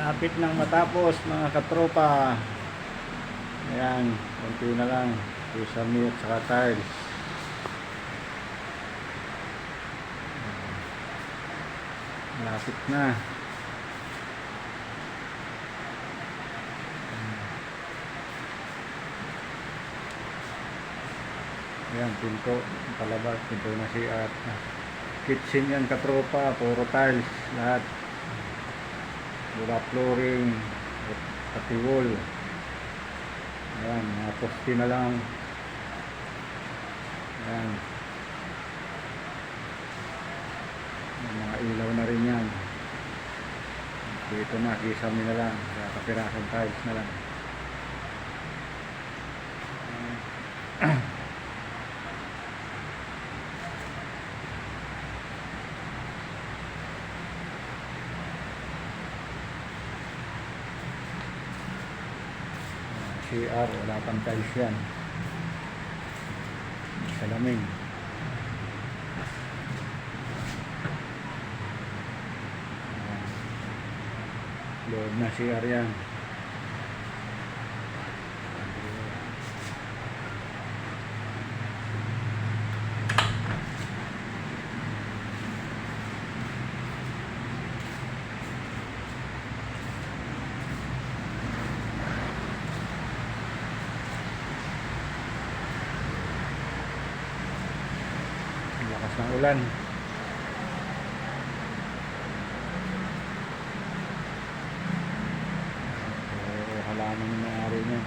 Lapit nang matapos mga katropa. Ayan, konti na lang. Sesame at saka tiles. Lapit na. Ayan, pinto. Palabas, pinto na CR. Kitchen yan katropa. Puro tiles. Lahat. Wala flooring. Pati wall. Ayan, mga poste na lang. Ayan. Mga ilaw na rin yan. Dito na, kisame na lang. Kapirasang tiles na lang. CR, wala pang tiles yan. Salamin. Loob na CR yan. Lakas ng ulan. So, halaman yung may-ari niya.